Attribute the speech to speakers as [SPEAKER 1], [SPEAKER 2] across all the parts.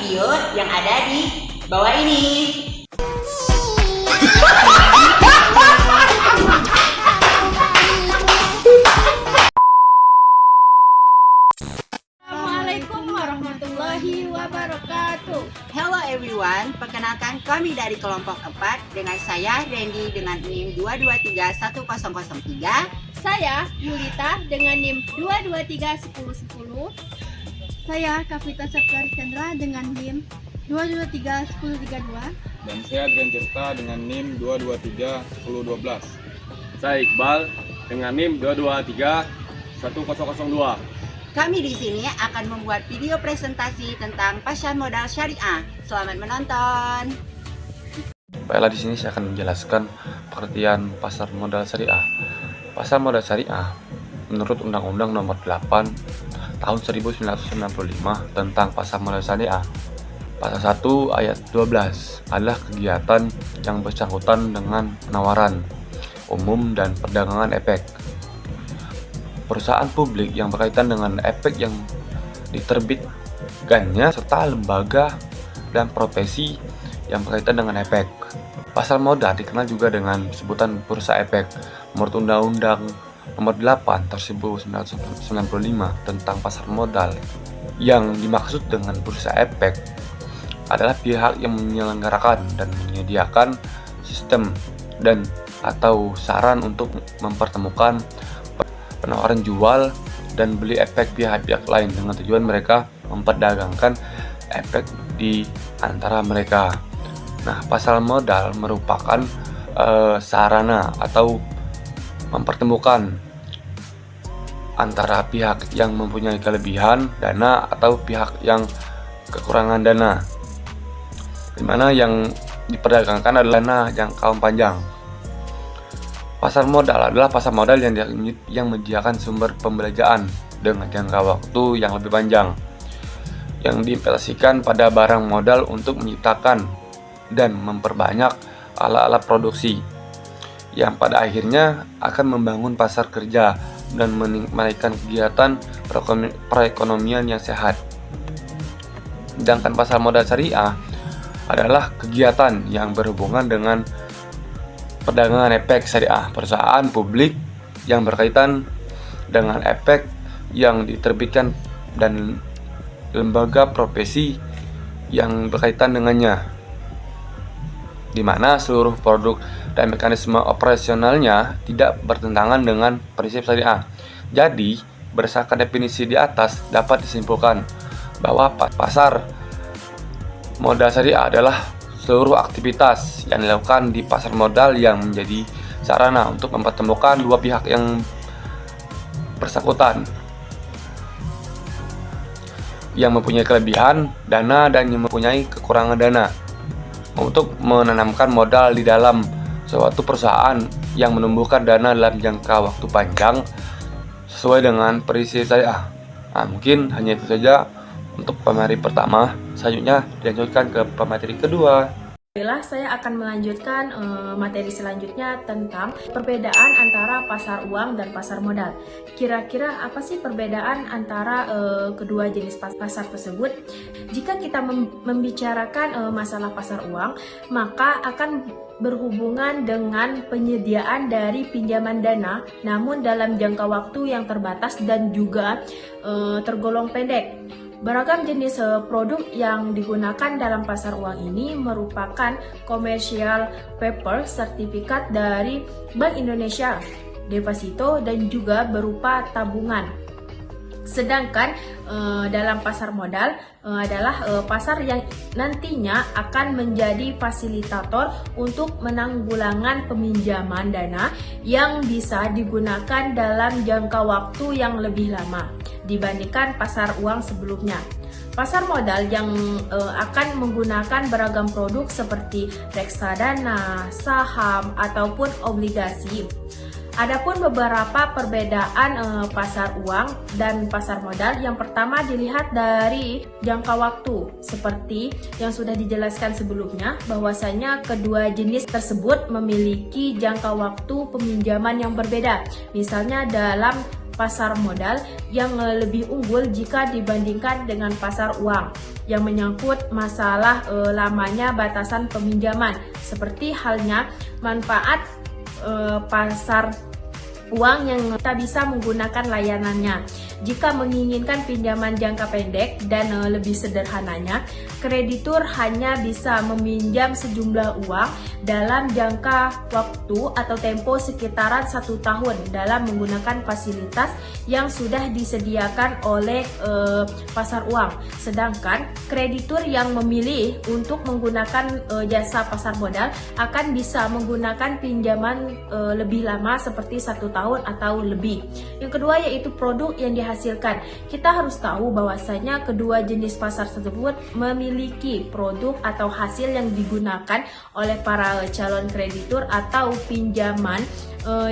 [SPEAKER 1] video yang ada di bawah ini.
[SPEAKER 2] Assalamualaikum warahmatullahi wabarakatuh.
[SPEAKER 1] Hello everyone, perkenalkan kami dari kelompok 4 dengan saya Randy dengan NIM 2231003.
[SPEAKER 2] Saya Yulita dengan NIM 2231010.
[SPEAKER 3] Saya Kavita Septiar Chandra dengan NIM 2231032.
[SPEAKER 4] Dan saya Adrian Tirta dengan NIM 2231012.
[SPEAKER 5] Saya Iqbal dengan NIM 2231002.
[SPEAKER 1] Kami di sini akan membuat video presentasi tentang pasar modal syariah. Selamat menonton.
[SPEAKER 5] Baiklah, di sini saya akan menjelaskan pengertian pasar modal syariah. Pasar modal syariah menurut Undang-Undang Nomor 8 Tahun 1995 tentang pasar modal syariah. Pasal 1 ayat 12 adalah kegiatan yang bersangkutan dengan penawaran umum dan perdagangan efek. Perusahaan publik yang berkaitan dengan efek yang diterbitkannya serta lembaga dan profesi yang berkaitan dengan efek. Pasar modal dikenal juga dengan sebutan bursa efek menurut Undang-Undang Nomor 8 Tahun 1995 tentang pasar modal. Yang dimaksud dengan bursa efek adalah pihak yang menyelenggarakan dan menyediakan sistem dan atau saran untuk mempertemukan penawaran jual dan beli efek pihak-pihak lain dengan tujuan mereka memperdagangkan efek di antara mereka. Nah, pasar modal merupakan sarana atau mempertemukan antara pihak yang mempunyai kelebihan dana atau pihak yang kekurangan dana, dimana yang diperdagangkan adalah dana jangka panjang. Pasar modal adalah pasar modal yang menyediakan sumber pembelanjaan dengan jangka waktu yang lebih panjang, yang diinvestasikan pada barang modal untuk menciptakan dan memperbanyak alat-alat produksi, yang pada akhirnya akan membangun pasar kerja dan menaikkan kegiatan perekonomian yang sehat. Sedangkan pasar modal syariah adalah kegiatan yang berhubungan dengan perdagangan efek syariah, perusahaan publik yang berkaitan dengan efek yang diterbitkan dan lembaga profesi yang berkaitan dengannya, di mana seluruh produk dan mekanisme operasionalnya tidak bertentangan dengan prinsip syariah. Jadi, berdasarkan definisi di atas dapat disimpulkan bahwa pasar modal syariah adalah seluruh aktivitas yang dilakukan di pasar modal yang menjadi sarana untuk mempertemukan dua pihak yang bersangkutan, yang mempunyai kelebihan dana dan yang mempunyai kekurangan dana, untuk menanamkan modal di dalam suatu perusahaan yang menumbuhkan dana dalam jangka waktu panjang sesuai dengan prinsip syariah. Nah, mungkin hanya itu saja untuk pemateri pertama. Selanjutnya dilanjutkan ke pemateri kedua.
[SPEAKER 2] Baiklah, saya akan melanjutkan materi selanjutnya tentang perbedaan antara pasar uang dan pasar modal. Kira-kira apa sih perbedaan antara kedua jenis pasar tersebut? Jika kita membicarakan masalah pasar uang, maka akan berhubungan dengan penyediaan dari pinjaman dana, namun dalam jangka waktu yang terbatas dan juga tergolong pendek. Beragam jenis produk yang digunakan dalam pasar uang ini merupakan commercial paper, sertifikat dari Bank Indonesia, deposito, dan juga berupa tabungan. Sedangkan dalam pasar modal adalah pasar yang nantinya akan menjadi fasilitator untuk menanggulangan peminjaman dana yang bisa digunakan dalam jangka waktu yang lebih lama dibandingkan pasar uang sebelumnya. Pasar modal yang akan menggunakan beragam produk seperti reksadana, saham, ataupun obligasi. Adapun beberapa perbedaan pasar uang dan pasar modal, yang pertama dilihat dari jangka waktu. Seperti yang sudah dijelaskan sebelumnya, bahwasanya kedua jenis tersebut memiliki jangka waktu peminjaman yang berbeda. Misalnya dalam pasar modal yang lebih unggul jika dibandingkan dengan pasar uang yang menyangkut masalah lamanya batasan peminjaman, seperti halnya manfaat pasar uang yang tak bisa menggunakan layanannya. Jika menginginkan pinjaman jangka pendek dan lebih sederhananya, kreditur hanya bisa meminjam sejumlah uang dalam jangka waktu atau tempo sekitaran 1 tahun dalam menggunakan fasilitas yang sudah disediakan oleh pasar uang. Sedangkan kreditur yang memilih untuk menggunakan jasa pasar modal akan bisa menggunakan pinjaman lebih lama seperti 1 tahun atau lebih. Yang kedua yaitu produk yang dihasilkan. Kita harus tahu bahwasanya kedua jenis pasar tersebut memiliki produk atau hasil yang digunakan oleh para calon kreditur atau pinjaman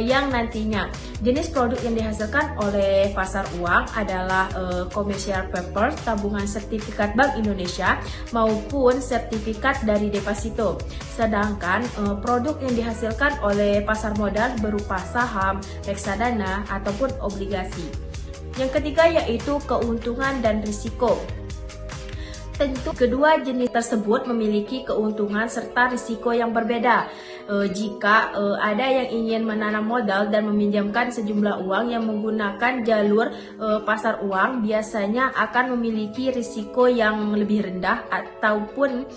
[SPEAKER 2] yang nantinya jenis produk yang dihasilkan oleh pasar uang adalah commercial paper, tabungan sertifikat Bank Indonesia maupun sertifikat dari deposito. Sedangkan produk yang dihasilkan oleh pasar modal berupa saham, reksadana ataupun obligasi. Yang ketiga yaitu keuntungan dan risiko. Tentu kedua jenis tersebut memiliki keuntungan serta risiko yang berbeda. Jika ada yang ingin menanam modal dan meminjamkan sejumlah uang yang menggunakan jalur pasar uang, biasanya akan memiliki risiko yang lebih rendah ataupun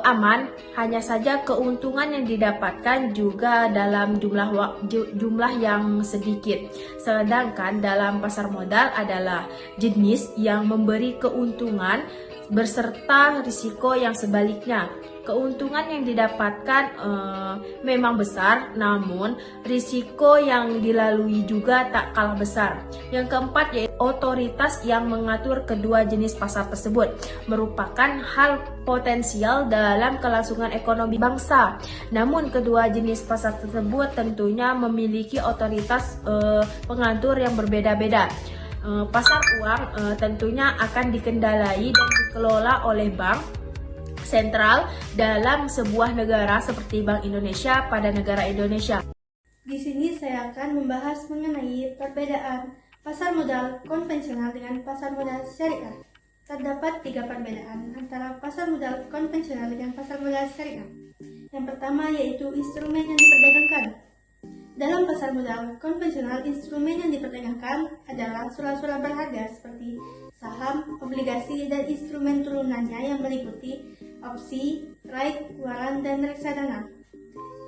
[SPEAKER 2] aman. Hanya saja keuntungan yang didapatkan juga dalam jumlah yang sedikit. Sedangkan dalam pasar modal adalah jenis yang memberi keuntungan berserta risiko yang sebaliknya. Keuntungan yang didapatkan memang besar, namun risiko yang dilalui juga tak kalah besar. Yang keempat yaitu otoritas yang mengatur kedua jenis pasar tersebut merupakan hal potensial dalam kelangsungan ekonomi bangsa. Namun kedua jenis pasar tersebut tentunya memiliki otoritas pengatur yang berbeda-beda. Pasar uang tentunya akan dikendalai dan dikelola oleh bank sentral dalam sebuah negara seperti Bank Indonesia pada negara Indonesia.
[SPEAKER 3] Di sini saya akan membahas mengenai perbedaan pasar modal konvensional dengan pasar modal syariah. Terdapat 3 perbedaan antara pasar modal konvensional dengan pasar modal syariah. Yang pertama yaitu instrumen yang diperdagangkan. Dalam pasar modal konvensional, instrumen yang diperdagangkan adalah surat-surat berharga seperti saham, obligasi, dan instrumen turunannya yang meliputi opsi, right, waran, dan reksadana.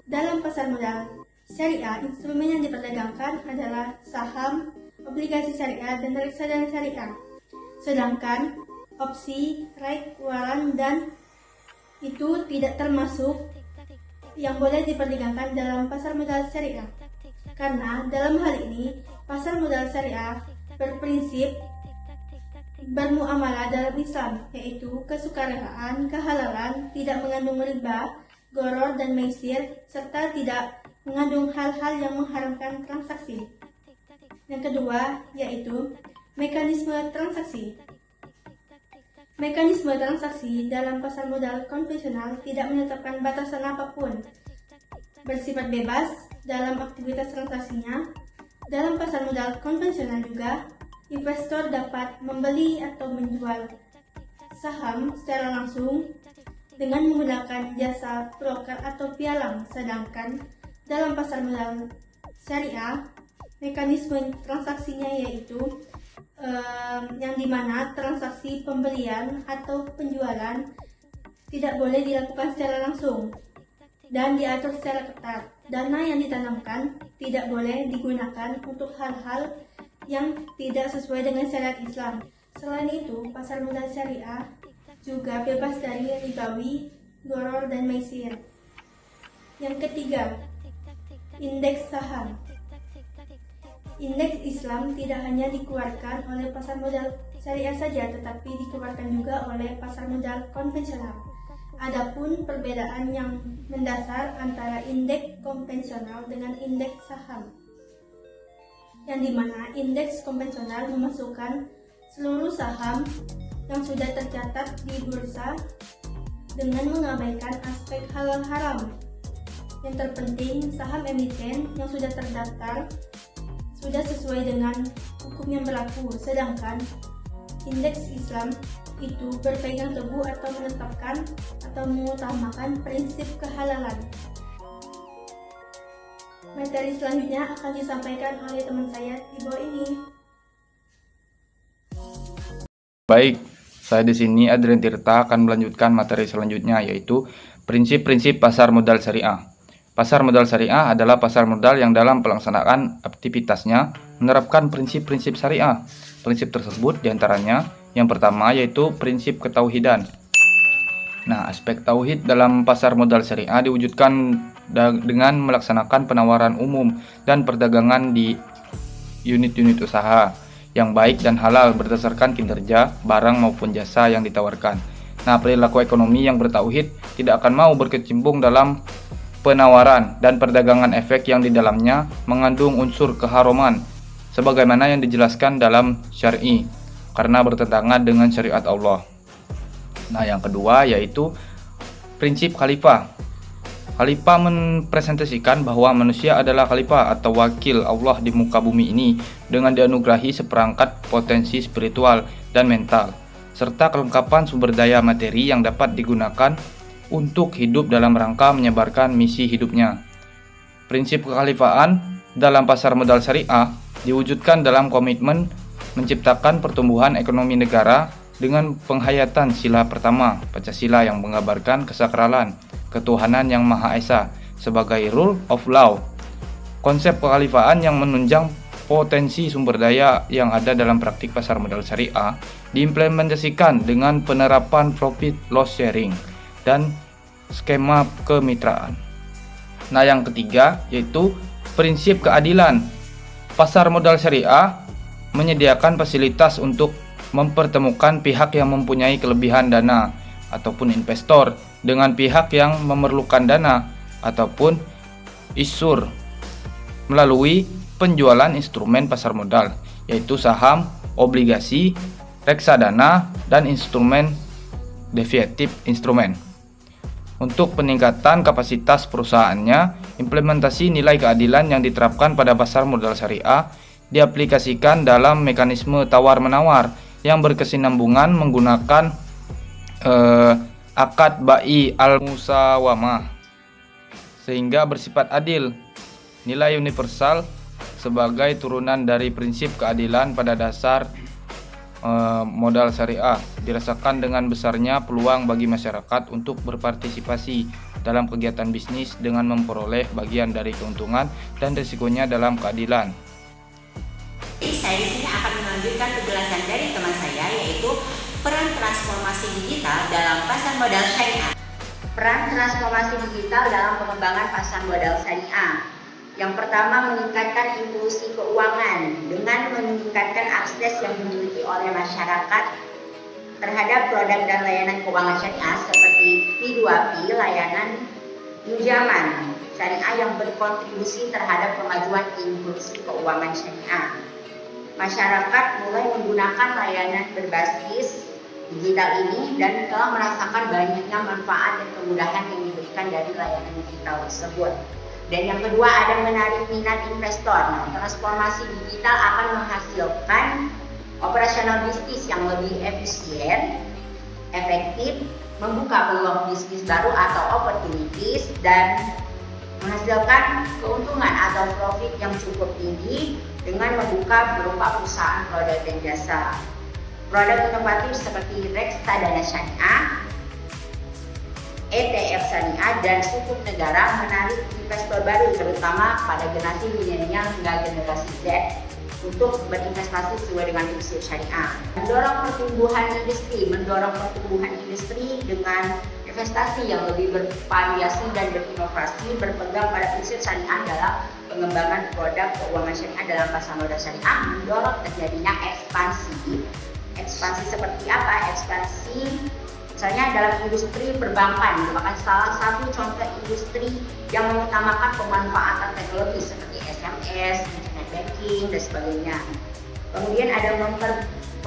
[SPEAKER 3] Dalam pasar modal syariah, instrumen yang diperdagangkan adalah saham, obligasi syariah, dan reksadana syariah. Sedangkan opsi, right, waran, dan itu tidak termasuk yang boleh diperdagangkan dalam pasar modal syariah. Karena dalam hal ini, pasar modal syariah berprinsip bermuamalah dalam Islam, yaitu kesukarelaan, kehalalan, tidak mengandung riba, goror, dan maisir, serta tidak mengandung hal-hal yang mengharamkan transaksi. Yang kedua, yaitu mekanisme transaksi. Mekanisme transaksi dalam pasar modal konvensional tidak menetapkan batasan apapun, bersifat bebas dalam aktivitas transaksinya. Dalam pasar modal konvensional juga, investor dapat membeli atau menjual saham secara langsung dengan menggunakan jasa broker atau pialang. Sedangkan dalam pasar modal syariah, mekanisme transaksinya yaitu yang dimana transaksi pembelian atau penjualan tidak boleh dilakukan secara langsung dan diatur secara ketat. Dana yang ditanamkan tidak boleh digunakan untuk hal-hal yang tidak sesuai dengan syariat Islam. Selain itu, pasar modal syariah juga bebas dari ribawi, goror, dan maisir. Yang ketiga, indeks saham. Indeks Islam tidak hanya dikeluarkan oleh pasar modal syariah saja, tetapi dikeluarkan juga oleh pasar modal konvensional. Adapun perbedaan yang mendasar antara indeks konvensional dengan indeks saham, yang dimana indeks konvensional memasukkan seluruh saham yang sudah tercatat di bursa dengan mengabaikan aspek halal haram. Yang terpenting, saham emiten yang sudah terdaftar sudah sesuai dengan hukum yang berlaku, sedangkan indeks Islam itu berpegang teguh atau menetapkan atau mengutamakan prinsip kehalalan. Materi selanjutnya akan disampaikan oleh teman saya di bawah ini.
[SPEAKER 6] Baik, saya di sini Adrian Tirta akan melanjutkan materi selanjutnya, yaitu prinsip-prinsip pasar modal syariah. Pasar modal syariah adalah pasar modal yang dalam pelaksanaan aktivitasnya menerapkan prinsip-prinsip syariah. Prinsip tersebut diantaranya yang pertama yaitu prinsip ketauhidan. Nah, aspek tauhid dalam pasar modal syariah diwujudkan dengan melaksanakan penawaran umum dan perdagangan di unit-unit usaha yang baik dan halal berdasarkan kinerja, barang maupun jasa yang ditawarkan. Nah, perilaku ekonomi yang bertauhid tidak akan mau berkecimpung dalam penawaran dan perdagangan efek yang di dalamnya mengandung unsur keharuman sebagaimana yang dijelaskan dalam syar'i karena bertentangan dengan syariat Allah. Nah, yang kedua yaitu prinsip khalifah. Khalifah mempresentasikan bahwa manusia adalah khalifah atau wakil Allah di muka bumi ini dengan dianugerahi seperangkat potensi spiritual dan mental serta kelengkapan sumber daya materi yang dapat digunakan untuk hidup dalam rangka menyebarkan misi hidupnya. Prinsip kekhalifahan dalam pasar modal syariah diwujudkan dalam komitmen menciptakan pertumbuhan ekonomi negara dengan penghayatan sila pertama, Pancasila yang menggambarkan kesakralan ketuhanan yang Maha Esa sebagai rule of law. Konsep kekhalifahan yang menunjang potensi sumber daya yang ada dalam praktik pasar modal syariah diimplementasikan dengan penerapan profit loss sharing dan skema kemitraan. Nah, yang ketiga yaitu prinsip keadilan. Pasar modal syariah menyediakan fasilitas untuk mempertemukan pihak yang mempunyai kelebihan dana ataupun investor dengan pihak yang memerlukan dana ataupun isur melalui penjualan instrumen pasar modal yaitu saham, obligasi, reksadana, dan instrumen derivatif instrumen. Untuk peningkatan kapasitas perusahaannya, implementasi nilai keadilan yang diterapkan pada pasar modal syariah diaplikasikan dalam mekanisme tawar-menawar yang berkesinambungan menggunakan akad bai al-musawamah sehingga bersifat adil. Nilai universal sebagai turunan dari prinsip keadilan pada dasar modal syariah dirasakan dengan besarnya peluang bagi masyarakat untuk berpartisipasi dalam kegiatan bisnis dengan memperoleh bagian dari keuntungan dan risikonya dalam keadilan.
[SPEAKER 1] Saya di sini akan melanjutkan penjelasan dari teman saya yaitu peran transformasi digital dalam pasar modal syariah. Peran transformasi digital dalam pengembangan pasar modal syariah. Yang pertama, meningkatkan inklusi keuangan dengan meningkatkan akses yang dimiliki oleh masyarakat terhadap produk dan layanan keuangan syariah seperti P2P, layanan pinjaman syariah yang berkontribusi terhadap kemajuan inklusi keuangan syariah. Masyarakat mulai menggunakan layanan berbasis digital ini dan telah merasakan banyaknya manfaat dan kemudahan yang diberikan dari layanan digital tersebut. Dan yang kedua, ada menarik minat investor. Nah, transformasi digital akan menghasilkan operasional bisnis yang lebih efisien, efektif, membuka peluang bisnis baru atau opportunities, dan menghasilkan keuntungan atau profit yang cukup tinggi dengan membuka berupa perusahaan produk dan jasa. Produk inovatif seperti reksadana syariah, ETF syariah, dan sukuk negara menarik investor baru terutama pada generasi milenial hingga generasi Z untuk berinvestasi sesuai dengan prinsip syariah. Mendorong pertumbuhan industri dengan investasi yang lebih bervariasi dan berinovasi berpegang pada prinsip syariah dalam pengembangan produk keuangan syariah dalam pasar modal syariah, mendorong terjadinya ekspansi. Ekspansi seperti apa? Ekspansi misalnya dalam industri perbankan merupakan salah satu contoh industri yang mengutamakan pemanfaatan teknologi seperti SMS, internet banking, dan sebagainya. Kemudian ada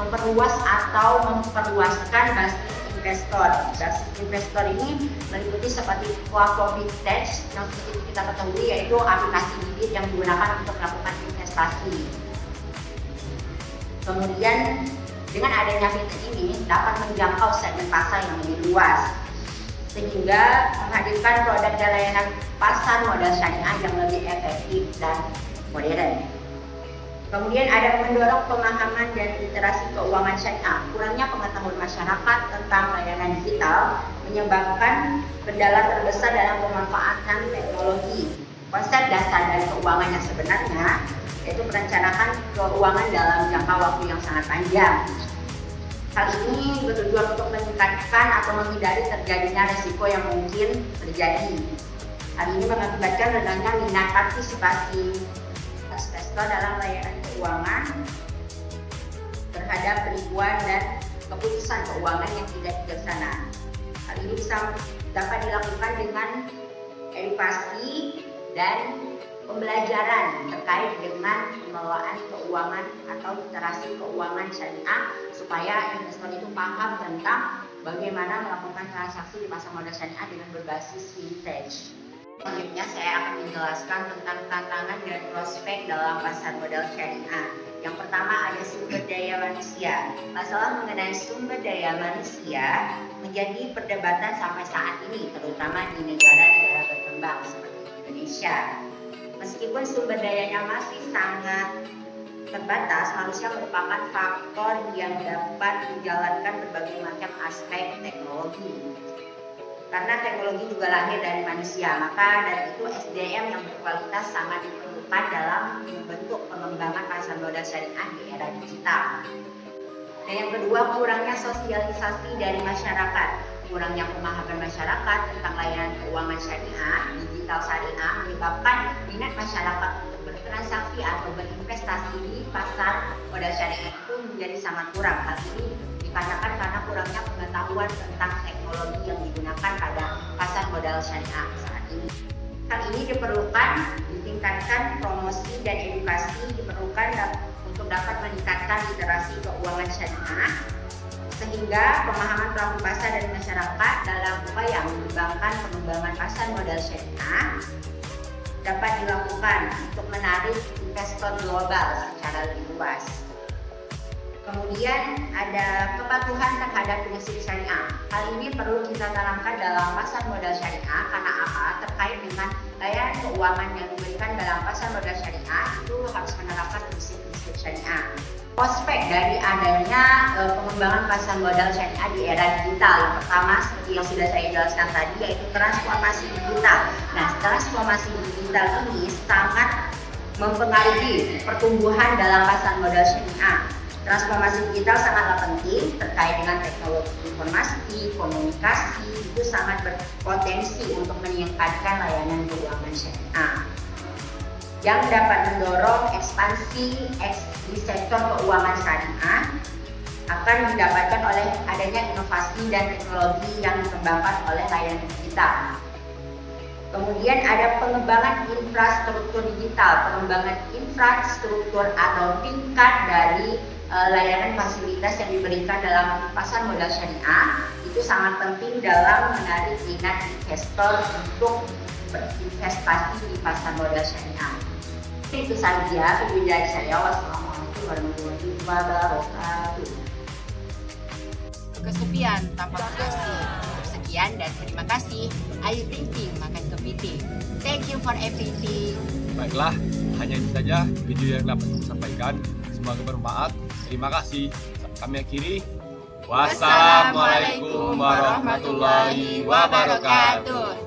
[SPEAKER 1] memperluaskan basis investor. Basis investor ini meliputi seperti cooperative debt yang seperti kita ketahui yaitu aplikasi bibit yang digunakan untuk melakukan investasi. Kemudian dengan adanya fintech ini dapat menjangkau segmen pasar yang lebih luas sehingga menghadirkan produk dan layanan pasar modal syariah yang lebih efektif dan modern. Kemudian ada mendorong pemahaman dan literasi keuangan syariah. Kurangnya pengetahuan masyarakat tentang layanan digital menyebabkan kendala terbesar dalam pemanfaatan teknologi. Konsep dasar dari keuangan yang sebenarnya yaitu perencanaan keuangan dalam jangka waktu yang sangat panjang. Hal ini bertujuan untuk meningkatkan atau menghindari terjadinya risiko yang mungkin terjadi. Hal ini mengakibatkan rendahnya minat partisipasi investor dalam layanan keuangan terhadap penipuan dan keputusan keuangan yang tidak bijaksana. Hal ini bisa dapat dilakukan dengan edukasi dan pembelajaran terkait dengan pengelolaan keuangan atau literasi keuangan syariah supaya investor itu paham tentang bagaimana melakukan transaksi di pasar modal syariah dengan berbasis fintech. Selanjutnya saya akan menjelaskan tentang tantangan dan prospek dalam pasar modal syariah. Yang pertama ada sumber daya manusia. Masalah mengenai sumber daya manusia menjadi perdebatan sampai saat ini, terutama di negara-negara berkembang seperti Indonesia. Meskipun sumber dayanya masih sangat terbatas, manusia merupakan faktor yang dapat menjalankan berbagai macam aspek teknologi. Karena teknologi juga lahir dari manusia, maka dari itu SDM yang berkualitas sangat diperlukan dalam membentuk pengembangan pasar modal syariah di era digital. Dan yang kedua, kurangnya sosialisasi dari masyarakat. Kurangnya pemahaman masyarakat tentang layanan keuangan syariah, digital syariah menyebabkan minat masyarakat untuk bertransaksi atau berinvestasi di pasar modal syariah itu menjadi sangat kurang. Hal ini dikarenakan karena kurangnya pengetahuan tentang teknologi yang digunakan pada pasar modal syariah saat ini. Hal ini diperlukan ditingkatkan promosi dan edukasi diperlukan untuk dapat meningkatkan literasi keuangan syariah sehingga pemahaman pelaku pasar dan masyarakat dalam upaya mengembangkan pengembangan pasar modal syariah dapat dilakukan untuk menarik investor global secara lebih luas. Kemudian ada kepatuhan terhadap prinsip syariah. Hal ini perlu kita tanamkan dalam pasar modal syariah karena apa? Terkait dengan layanan keuangan yang diberikan dalam pasar modal syariah itu harus menerapkan prinsip-prinsip syariah. Prospek dari adanya pengembangan pasar modal syariah di era digital. Yang pertama seperti yang sudah saya jelaskan tadi yaitu transformasi digital. Nah, transformasi digital ini sangat mempengaruhi pertumbuhan dalam pasar modal syariah. Transformasi digital sangatlah penting terkait dengan teknologi informasi, komunikasi, itu sangat berpotensi untuk meningkatkan layanan keuangan syariah yang dapat mendorong ekspansi di sektor keuangan syariah akan didapatkan oleh adanya inovasi dan teknologi yang dikembangkan oleh layanan digital. Kemudian ada pengembangan infrastruktur digital, pengembangan infrastruktur atau tingkat dari layanan fasilitas yang diberikan dalam pasar modal syariah itu sangat penting dalam menarik minat investor untuk berinvestasi di pasar modal syariah. Itu saja video dari saya. Wassalamualaikum warahmatullahi wabarakatuh.
[SPEAKER 7] Kesepian tanpa kasih. Sekian dan terima kasih. Ayo thinking makan kepiting. Thank you for everything.
[SPEAKER 4] Baiklah, hanya itu saja video yang dapat saya sampaikan. Semoga bermanfaat. Terima kasih. Kami akhiri. Wassalamualaikum warahmatullahi wabarakatuh.